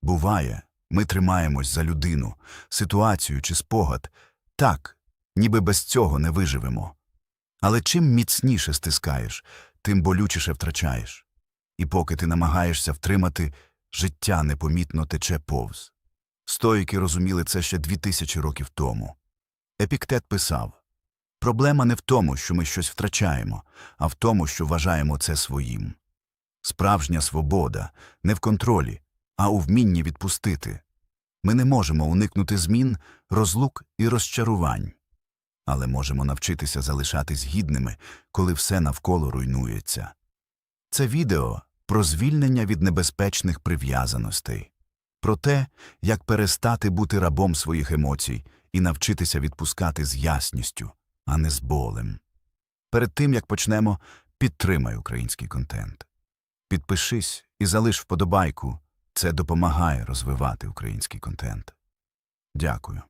Буває, ми тримаємось за людину, ситуацію чи спогад. Так, ніби без цього не виживемо. Але чим міцніше стискаєш, тим болючіше втрачаєш. І поки ти намагаєшся втримати, життя непомітно тече повз. Стоїки розуміли це ще 2000 років тому. Епіктет писав: «Проблема не в тому, що ми щось втрачаємо, а в тому, що вважаємо це своїм. Справжня свобода не в контролі, а у вмінні відпустити. Ми не можемо уникнути змін, розлук і розчарувань. Але можемо навчитися залишатись гідними, коли все навколо руйнується». Це відео про звільнення від небезпечних прив'язаностей. Про те, як перестати бути рабом своїх емоцій і навчитися відпускати з ясністю, а не з болем. Перед тим, як почнемо, підтримай український контент. Підпишись і залиш вподобайку. Це допомагає розвивати український контент. Дякую.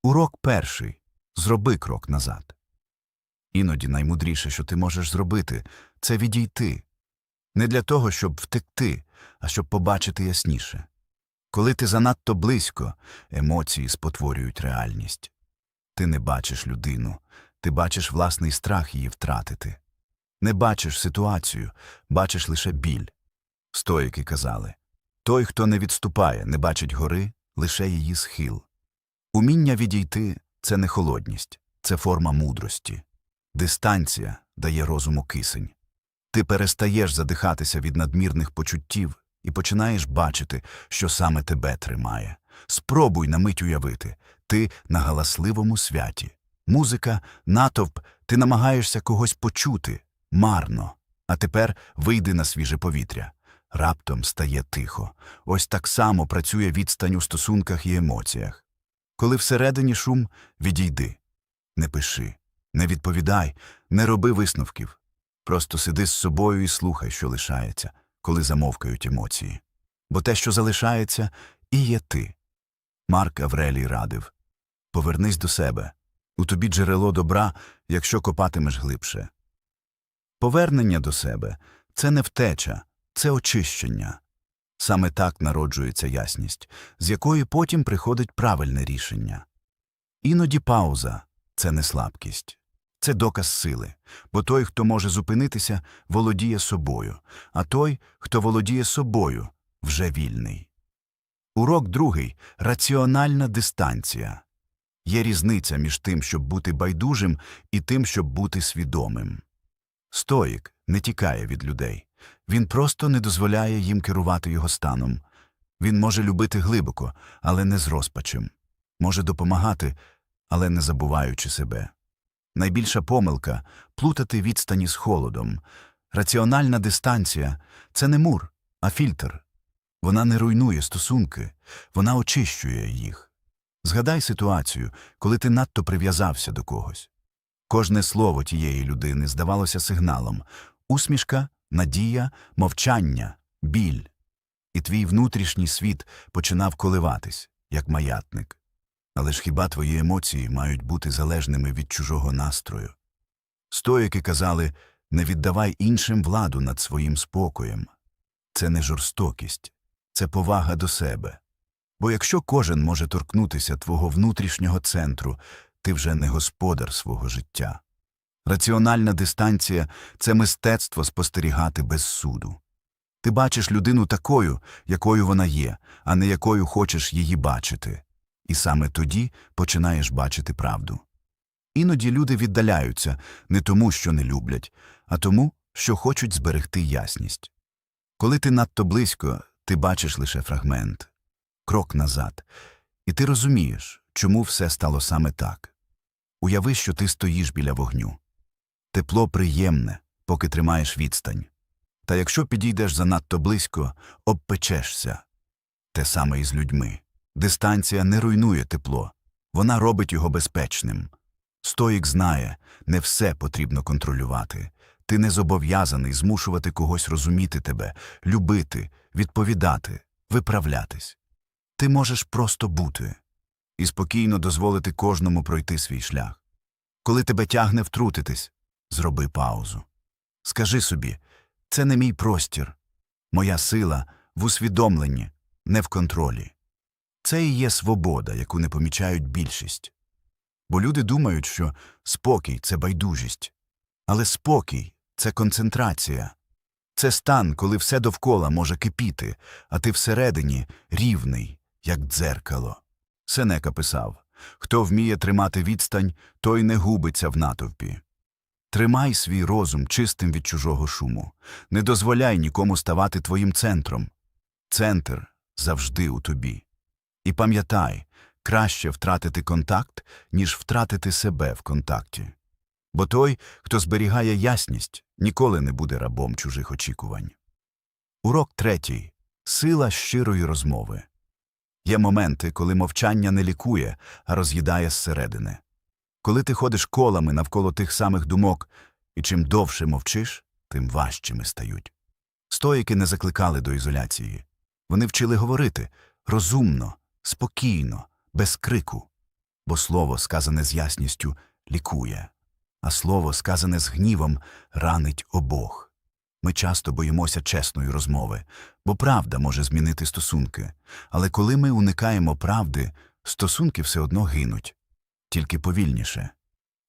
Урок перший. Зроби крок назад. Іноді наймудріше, що ти можеш зробити, це відійти. Не для того, щоб втекти, а щоб побачити ясніше. Коли ти занадто близько, емоції спотворюють реальність. Ти не бачиш людину, ти бачиш власний страх її втратити. Не бачиш ситуацію, бачиш лише біль. Стоїки казали: той, хто не відступає, не бачить гори, лише її схил. Уміння відійти – це не холодність, це форма мудрості. Дистанція дає розуму кисень. Ти перестаєш задихатися від надмірних почуттів і починаєш бачити, що саме тебе тримає. Спробуй на мить уявити. Ти на галасливому святі. Музика, натовп, ти намагаєшся когось почути. Марно. А тепер вийди на свіже повітря. Раптом стає тихо. Ось так само працює відстань у стосунках і емоціях. Коли всередині шум, відійди. Не пиши, не відповідай, не роби висновків. Просто сиди з собою і слухай, що лишається, коли замовкають емоції. Бо те, що залишається, і є ти. Марк Аврелій радив: повернись до себе. У тобі джерело добра, якщо копатимеш глибше. Повернення до себе – це не втеча, це очищення. Саме так народжується ясність, з якої потім приходить правильне рішення. Іноді пауза – це не слабкість. Це доказ сили, бо той, хто може зупинитися, володіє собою, а той, хто володіє собою, вже вільний. Урок другий – раціональна дистанція. Є різниця між тим, щоб бути байдужим, і тим, щоб бути свідомим. Стоїк не тікає від людей. Він просто не дозволяє їм керувати його станом. Він може любити глибоко, але не з розпачем. Може допомагати, але не забуваючи себе. Найбільша помилка – плутати відстані з холодом. Раціональна дистанція – це не мур, а фільтр. Вона не руйнує стосунки, вона очищує їх. Згадай ситуацію, коли ти надто прив'язався до когось. Кожне слово тієї людини здавалося сигналом. Усмішка, надія, мовчання, біль. І твій внутрішній світ починав коливатись, як маятник. Але ж хіба твої емоції мають бути залежними від чужого настрою? Стоїки казали: не віддавай іншим владу над своїм спокоєм. Це не жорстокість, це повага до себе. Бо якщо кожен може торкнутися твого внутрішнього центру, ти вже не господар свого життя. Раціональна дистанція – це мистецтво спостерігати без суду. Ти бачиш людину такою, якою вона є, а не якою хочеш її бачити. І саме тоді починаєш бачити правду. Іноді люди віддаляються не тому, що не люблять, а тому, що хочуть зберегти ясність. Коли ти надто близько, ти бачиш лише фрагмент, крок назад, і ти розумієш, чому все стало саме так. Уяви, що ти стоїш біля вогню. Тепло приємне, поки тримаєш відстань. Та якщо підійдеш занадто близько, обпечешся. Те саме і з людьми. Дистанція не руйнує тепло, вона робить його безпечним. Стоїк знає, не все потрібно контролювати. Ти не зобов'язаний змушувати когось розуміти тебе, любити, відповідати, виправлятись. Ти можеш просто бути і спокійно дозволити кожному пройти свій шлях. Коли тебе тягне втрутитись, зроби паузу. Скажи собі: це не мій простір. Моя сила в усвідомленні, не в контролі. Це і є свобода, яку не помічають більшість. Бо люди думають, що спокій – це байдужість. Але спокій – це концентрація. Це стан, коли все довкола може кипіти, а ти всередині рівний, як дзеркало. Сенека писав: «Хто вміє тримати відстань, той не губиться в натовпі». Тримай свій розум чистим від чужого шуму. Не дозволяй нікому ставати твоїм центром. Центр завжди у тобі. І пам'ятай, краще втратити контакт, ніж втратити себе в контакті. Бо той, хто зберігає ясність, ніколи не буде рабом чужих очікувань. Урок 3. Сила щирої розмови. Є моменти, коли мовчання не лікує, а роз'їдає зсередини. Коли ти ходиш колами навколо тих самих думок, і чим довше мовчиш, тим важчими стають. Стоїки не закликали до ізоляції. Вони вчили говорити розумно, спокійно, без крику. Бо слово, сказане з ясністю, лікує, а слово, сказане з гнівом, ранить обох. Ми часто боїмося чесної розмови, бо правда може змінити стосунки. Але коли ми уникаємо правди, стосунки все одно гинуть. Тільки повільніше.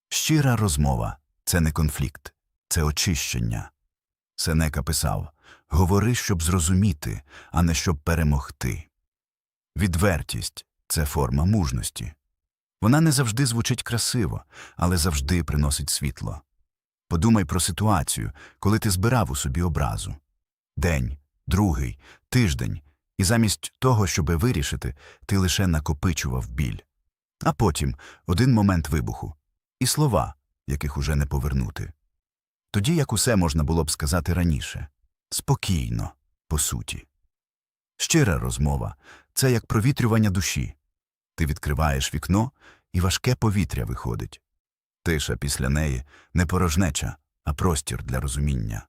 Щира розмова – це не конфлікт, це очищення. Сенека писав: «Говори, щоб зрозуміти, а не щоб перемогти». Відвертість – це форма мужності. Вона не завжди звучить красиво, але завжди приносить світло. Подумай про ситуацію, коли ти збирав у собі образу. День, другий, тиждень, і замість того, щоби вирішити, ти лише накопичував біль. А потім один момент вибуху. І слова, яких уже не повернути. Тоді, як усе можна було б сказати раніше. Спокійно, по суті. Щира розмова – це як провітрювання душі. Ти відкриваєш вікно, і важке повітря виходить. Тиша після неї – не порожнеча, а простір для розуміння.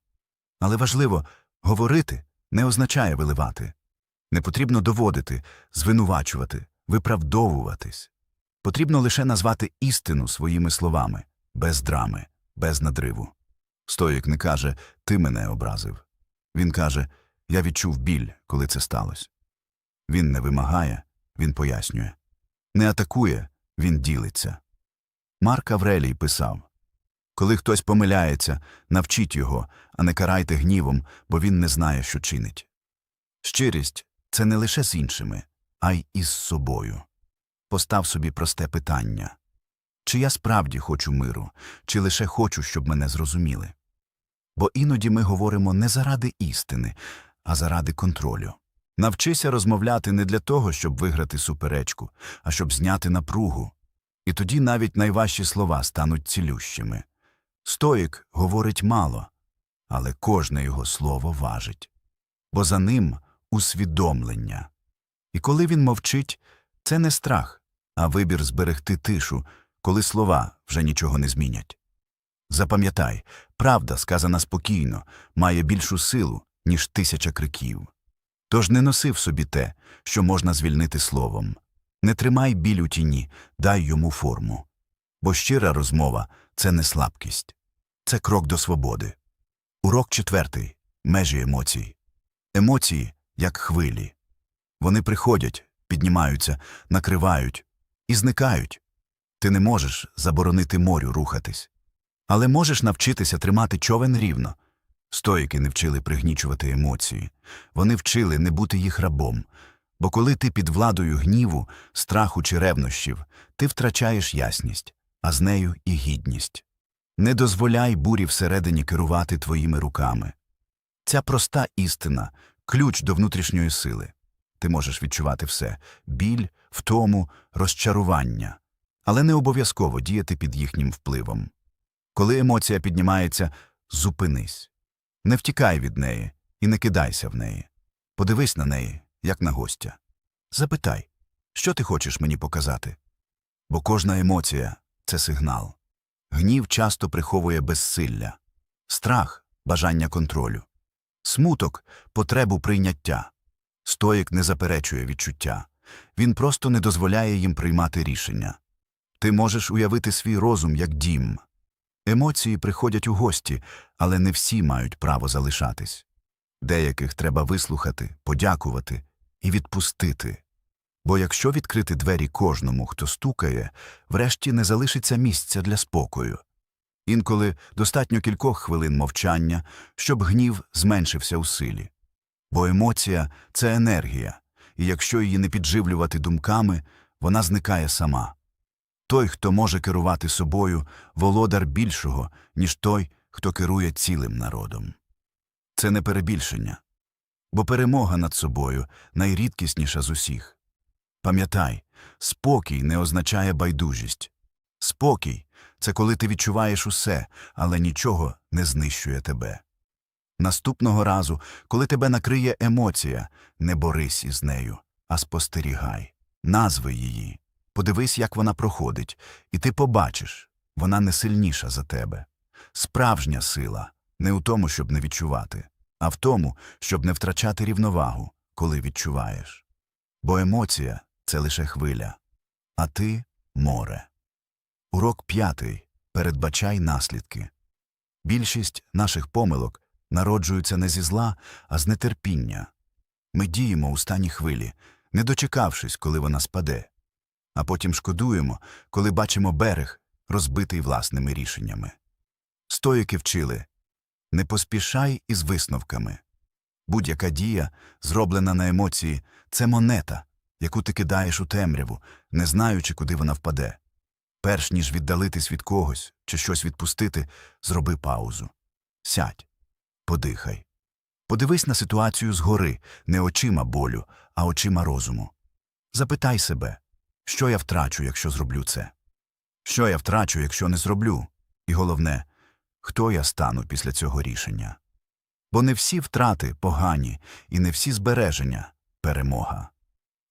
Але важливо, говорити не означає виливати. Не потрібно доводити, звинувачувати, виправдовуватись. Потрібно лише назвати істину своїми словами, без драми, без надриву. Стоїк не каже «ти мене образив». Він каже «я відчув біль, коли це сталося». Він не вимагає, він пояснює. Не атакує, він ділиться. Марк Аврелій писав: «Коли хтось помиляється, навчіть його, а не карайте гнівом, бо він не знає, що чинить». Щирість – це не лише з іншими, а й із собою. Постав собі просте питання. Чи я справді хочу миру, чи лише хочу, щоб мене зрозуміли? Бо іноді ми говоримо не заради істини, а заради контролю. Навчися розмовляти не для того, щоб виграти суперечку, а щоб зняти напругу. І тоді навіть найважчі слова стануть цілющими. Стоїк говорить мало, але кожне його слово важить. Бо за ним усвідомлення. І коли він мовчить, це не страх, а вибір зберегти тишу, коли слова вже нічого не змінять. Запам'ятай, правда, сказана спокійно, має більшу силу, ніж 1000 криків. Тож не носи в собі те, що можна звільнити словом. Не тримай біль у тіні, дай йому форму. Бо щира розмова – це не слабкість. Це крок до свободи. Урок 4. Межі емоцій. Емоції – як хвилі. Вони приходять, піднімаються, накривають і зникають. Ти не можеш заборонити морю рухатись. Але можеш навчитися тримати човен рівно. Стоїки не вчили пригнічувати емоції. Вони вчили не бути їх рабом. Бо коли ти під владою гніву, страху чи ревнощів, ти втрачаєш ясність, а з нею і гідність. Не дозволяй бурі всередині керувати твоїми руками. Ця проста істина – ключ до внутрішньої сили. Ти можеш відчувати все – біль, втому, розчарування. Але не обов'язково діяти під їхнім впливом. Коли емоція піднімається – зупинись. Не втікай від неї і не кидайся в неї. Подивись на неї, як на гостя. Запитай, що ти хочеш мені показати? Бо кожна емоція – це сигнал. Гнів часто приховує безсилля. Страх – бажання контролю. Смуток – потребу прийняття. Стоїк не заперечує відчуття. Він просто не дозволяє їм приймати рішення. Ти можеш уявити свій розум як дім. Емоції приходять у гості, але не всі мають право залишатись. Деяких треба вислухати, подякувати і відпустити. Бо якщо відкрити двері кожному, хто стукає, врешті не залишиться місця для спокою. Інколи достатньо кількох хвилин мовчання, щоб гнів зменшився у силі. Бо емоція – це енергія, і якщо її не підживлювати думками, вона зникає сама. Той, хто може керувати собою, володар більшого, ніж той, хто керує цілим народом. Це не перебільшення. Бо перемога над собою найрідкісніша з усіх. Пам'ятай, спокій не означає байдужість. Спокій – це коли ти відчуваєш усе, але нічого не знищує тебе. Наступного разу, коли тебе накриє емоція, не борись із нею, а спостерігай. Назви її. Подивись, як вона проходить, і ти побачиш, вона не сильніша за тебе. Справжня сила не у тому, щоб не відчувати, а в тому, щоб не втрачати рівновагу, коли відчуваєш. Бо емоція – це лише хвиля, а ти – море. Урок 5. Передбачай наслідки. Більшість наших помилок народжуються не зі зла, а з нетерпіння. Ми діємо у стані хвилі, не дочекавшись, коли вона спаде. А потім шкодуємо, коли бачимо берег, розбитий власними рішеннями. Стоїки вчили – не поспішай із висновками. Будь-яка дія, зроблена на емоції – це монета, яку ти кидаєш у темряву, не знаючи, куди вона впаде. Перш ніж віддалитись від когось чи щось відпустити, зроби паузу. Сядь, подихай. Подивись на ситуацію згори, не очима болю, а очима розуму. Запитай себе, що я втрачу, якщо зроблю це? Що я втрачу, якщо не зроблю? І головне, хто я стану після цього рішення? Бо не всі втрати погані, і не всі збереження – перемога.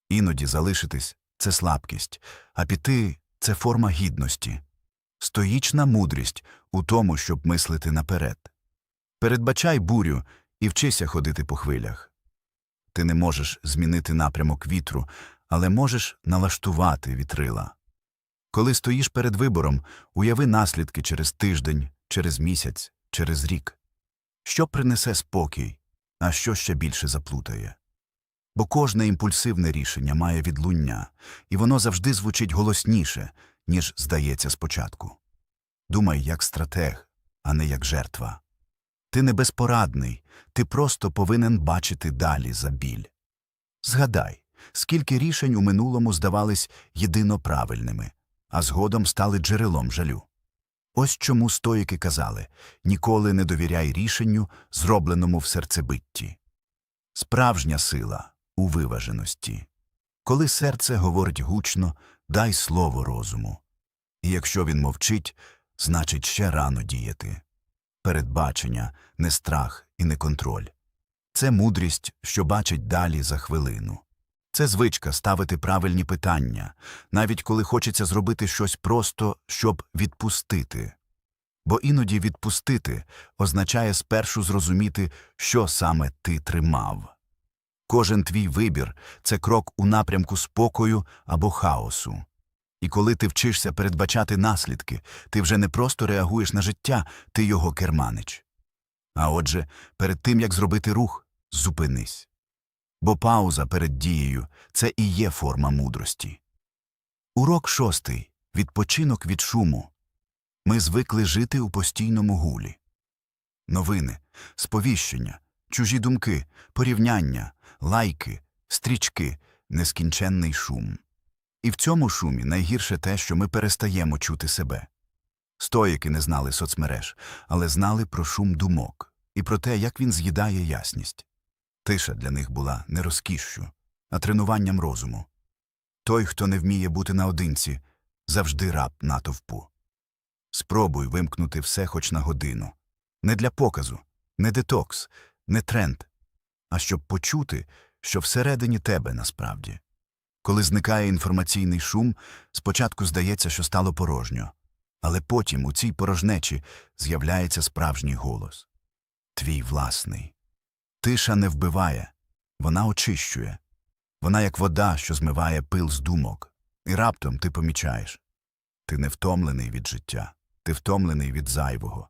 Іноді залишитись – це слабкість, а піти – це форма гідності. Стоїчна мудрість у тому, щоб мислити наперед. Передбачай бурю і вчися ходити по хвилях. Ти не можеш змінити напрямок вітру, але можеш налаштувати вітрила. Коли стоїш перед вибором, уяви наслідки через тиждень, через місяць, через рік. Що принесе спокій, а що ще більше заплутає? Бо кожне імпульсивне рішення має відлуння, і воно завжди звучить голосніше, ніж здається спочатку. Думай як стратег, а не як жертва. Ти не безпорадний, ти просто повинен бачити далі за біль. Згадай, скільки рішень у минулому здавались єдино правильними, а згодом стали джерелом жалю. Ось чому стоїки казали – ніколи не довіряй рішенню, зробленому в серцебитті. Справжня сила у виваженості. Коли серце говорить гучно, дай слово розуму. І якщо він мовчить, значить ще рано діяти. Передбачення, не страх і не контроль. Це мудрість, що бачить далі за хвилину. Це звичка ставити правильні питання, навіть коли хочеться зробити щось просто, щоб відпустити. Бо іноді відпустити означає спершу зрозуміти, що саме ти тримав. Кожен твій вибір – це крок у напрямку спокою або хаосу. І коли ти вчишся передбачати наслідки, ти вже не просто реагуєш на життя, ти його керманич. А отже, перед тим, як зробити рух, зупинись. Бо пауза перед дією – це і є форма мудрості. Урок 6. Відпочинок від шуму. Ми звикли жити у постійному гулі. Новини, сповіщення, чужі думки, порівняння, лайки, стрічки, нескінченний шум. І в цьому шумі найгірше те, що ми перестаємо чути себе. Стоїки не знали соцмереж, але знали про шум думок і про те, як він з'їдає ясність. Тиша для них була не розкішшю, а тренуванням розуму. Той, хто не вміє бути наодинці, завжди раб натовпу. Спробуй вимкнути все хоч на годину. Не для показу, не детокс, не тренд, а щоб почути, що всередині тебе насправді. Коли зникає інформаційний шум, спочатку здається, що стало порожньо, але потім у цій порожнечі з'являється справжній голос. Твій власний. Тиша не вбиває, вона очищує. Вона як вода, що змиває пил з думок. І раптом ти помічаєш. Ти не втомлений від життя, ти втомлений від зайвого.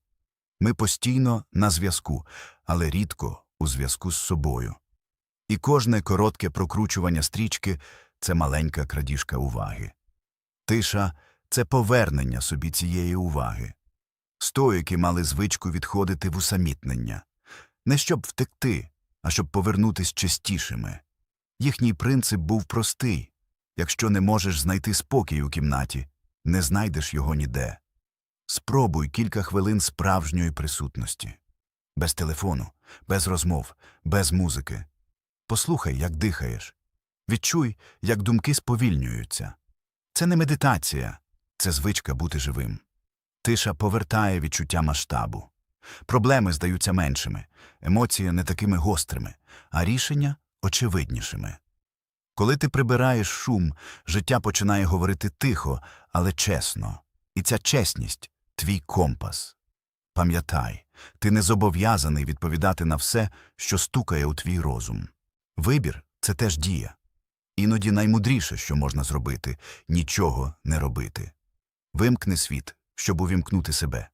Ми постійно на зв'язку, але рідко у зв'язку з собою. І кожне коротке прокручування стрічки – це маленька крадіжка уваги. Тиша – це повернення собі цієї уваги. Стоїки мали звичку відходити в усамітнення. Не щоб втекти, а щоб повернутись частішими. Їхній принцип був простий. Якщо не можеш знайти спокій у кімнаті, не знайдеш його ніде. Спробуй кілька хвилин справжньої присутності. Без телефону, без розмов, без музики. Послухай, як дихаєш. Відчуй, як думки сповільнюються. Це не медитація, це звичка бути живим. Тиша повертає відчуття масштабу. Проблеми здаються меншими, емоції не такими гострими, а рішення – очевиднішими. Коли ти прибираєш шум, життя починає говорити тихо, але чесно. І ця чесність – твій компас. Пам'ятай, ти не зобов'язаний відповідати на все, що стукає у твій розум. Вибір – це теж дія. Іноді наймудріше, що можна зробити – нічого не робити. Вимкни світ, щоб увімкнути себе.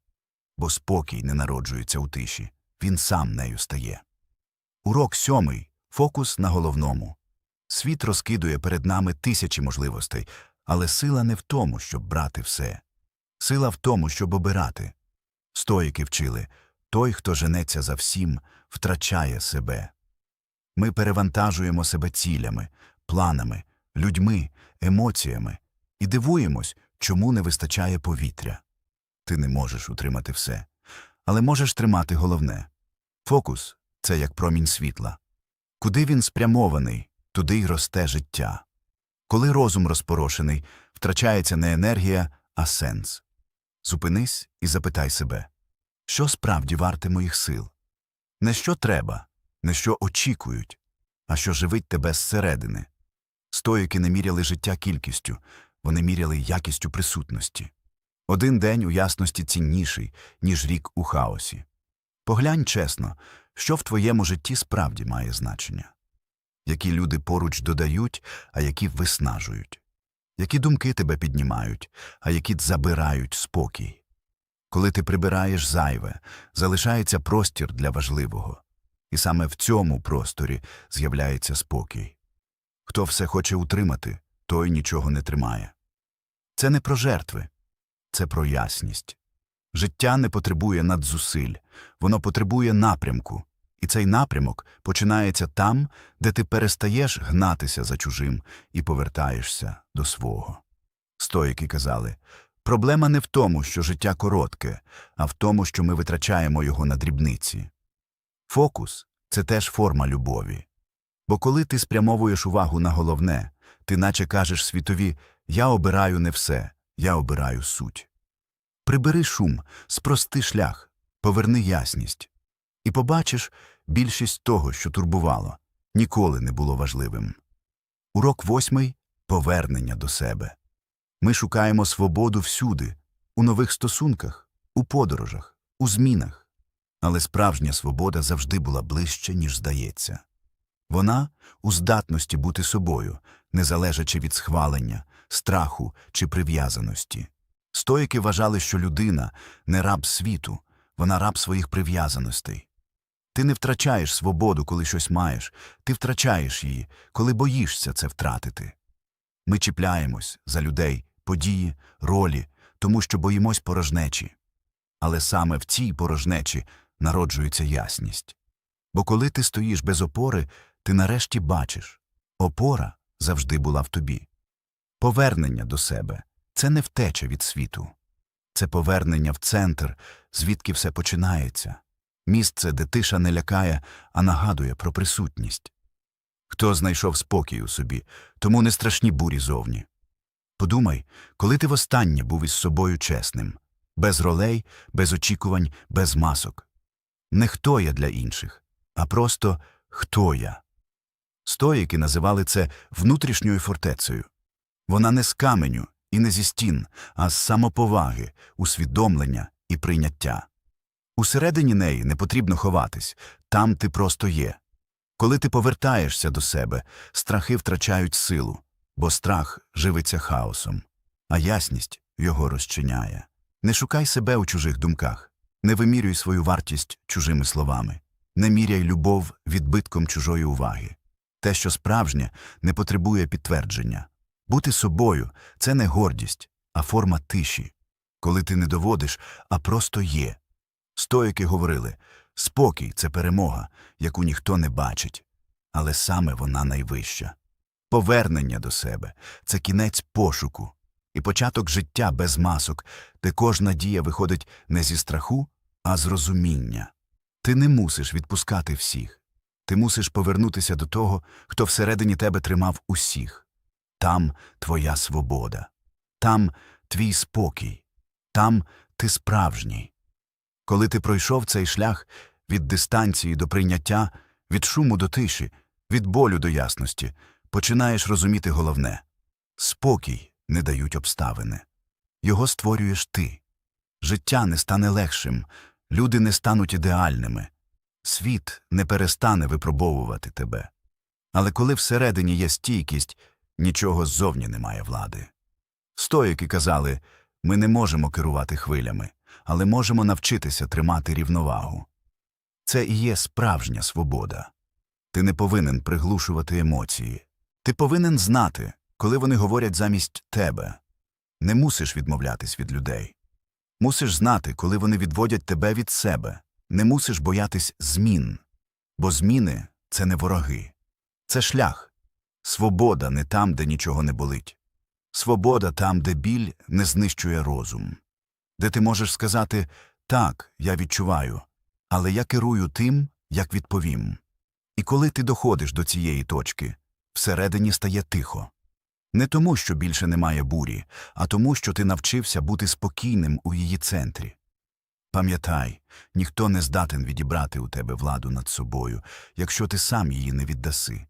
Бо спокій не народжується у тиші, він сам нею стає. Урок 7. Фокус на головному. Світ розкидує перед нами тисячі можливостей, але сила не в тому, щоб брати все. Сила в тому, щоб обирати. Стоїки вчили – той, хто женеться за всім, втрачає себе. Ми перевантажуємо себе цілями, планами, людьми, емоціями і дивуємось, чому не вистачає повітря. Ти не можеш утримати все, але можеш тримати головне. Фокус – це як промінь світла. Куди він спрямований, туди й росте життя. Коли розум розпорошений, втрачається не енергія, а сенс. Зупинись і запитай себе, що справді варте моїх сил? Не що треба, не що очікують, а що живить тебе зсередини. Стоїки не міряли життя кількістю, вони міряли якістю присутності. Один день у ясності цінніший, ніж рік у хаосі. Поглянь чесно, що в твоєму житті справді має значення. Які люди поруч додають, а які виснажують. Які думки тебе піднімають, а які забирають спокій. Коли ти прибираєш зайве, залишається простір для важливого. І саме в цьому просторі з'являється спокій. Хто все хоче утримати, той нічого не тримає. Це не про жертви, це про ясність. Життя не потребує надзусиль, воно потребує напрямку. І цей напрямок починається там, де ти перестаєш гнатися за чужим і повертаєшся до свого. Стоїки казали, проблема не в тому, що життя коротке, а в тому, що ми витрачаємо його на дрібниці. Фокус – це теж форма любові. Бо коли ти спрямовуєш увагу на головне, ти наче кажеш світові «я обираю не все, я обираю суть». Прибери шум, спрости шлях, поверни ясність. І побачиш, більшість того, що турбувало, ніколи не було важливим. Урок 8. Повернення до себе. Ми шукаємо свободу всюди, у нових стосунках, у подорожах, у змінах. Але справжня свобода завжди була ближче, ніж здається. Вона у здатності бути собою, не залежачи від схвалення, страху чи прив'язаності. Стоїки вважали, що людина не раб світу, вона раб своїх прив'язаностей. Ти не втрачаєш свободу, коли щось маєш, ти втрачаєш її, коли боїшся це втратити. Ми чіпляємось за людей, події, ролі, тому що боїмось порожнечі. Але саме в цій порожнечі народжується ясність. Бо коли ти стоїш без опори, ти нарешті бачиш – опора завжди була в тобі. Повернення до себе – це не втеча від світу. Це повернення в центр, звідки все починається. Місце, де тиша не лякає, а нагадує про присутність. Хто знайшов спокій у собі, тому не страшні бурі зовні. Подумай, коли ти востаннє був із собою чесним. Без ролей, без очікувань, без масок. Не хто я для інших, а просто хто я. Стоїки називали це внутрішньою фортецею. Вона не з каменю і не зі стін, а з самоповаги, усвідомлення і прийняття. Усередині неї не потрібно ховатись, там ти просто є. Коли ти повертаєшся до себе, страхи втрачають силу, бо страх живиться хаосом, а ясність його розчиняє. Не шукай себе у чужих думках, не вимірюй свою вартість чужими словами, не міряй любов відбитком чужої уваги. Те, що справжнє, не потребує підтвердження. Бути собою – це не гордість, а форма тиші. Коли ти не доводиш, а просто є. Стоїки говорили, спокій – це перемога, яку ніхто не бачить, але саме вона найвища. Повернення до себе – це кінець пошуку і початок життя без масок, де кожна дія виходить не зі страху, а з розуміння. Ти не мусиш відпускати всіх. Ти мусиш повернутися до того, хто всередині тебе тримав усіх. Там твоя свобода. Там твій спокій. Там ти справжній. Коли ти пройшов цей шлях від дистанції до прийняття, від шуму до тиші, від болю до ясності, починаєш розуміти головне. Спокій не дають обставини. Його створюєш ти. Життя не стане легшим, люди не стануть ідеальними. Світ не перестане випробовувати тебе. Але коли всередині є стійкість, нічого ззовні не має влади. Стоїки казали, ми не можемо керувати хвилями, але можемо навчитися тримати рівновагу. Це і є справжня свобода. Ти не повинен приглушувати емоції. Ти повинен знати, коли вони говорять замість тебе. Не мусиш відмовлятись від людей. Мусиш знати, коли вони відводять тебе від себе. Не мусиш боятись змін. Бо зміни – це не вороги. Це шлях. Свобода не там, де нічого не болить. Свобода там, де біль не знищує розум. Де ти можеш сказати «Так, я відчуваю, але я керую тим, як відповім». І коли ти доходиш до цієї точки, всередині стає тихо. Не тому, що більше немає бурі, а тому, що ти навчився бути спокійним у її центрі. Пам'ятай, ніхто не здатен відібрати у тебе владу над собою, якщо ти сам її не віддаси.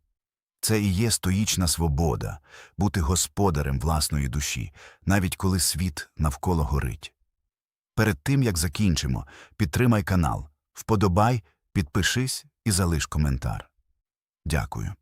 Це і є стоїчна свобода – бути господарем власної душі, навіть коли світ навколо горить. Перед тим, як закінчимо, підтримай канал, вподобай, підпишись і залиш коментар. Дякую.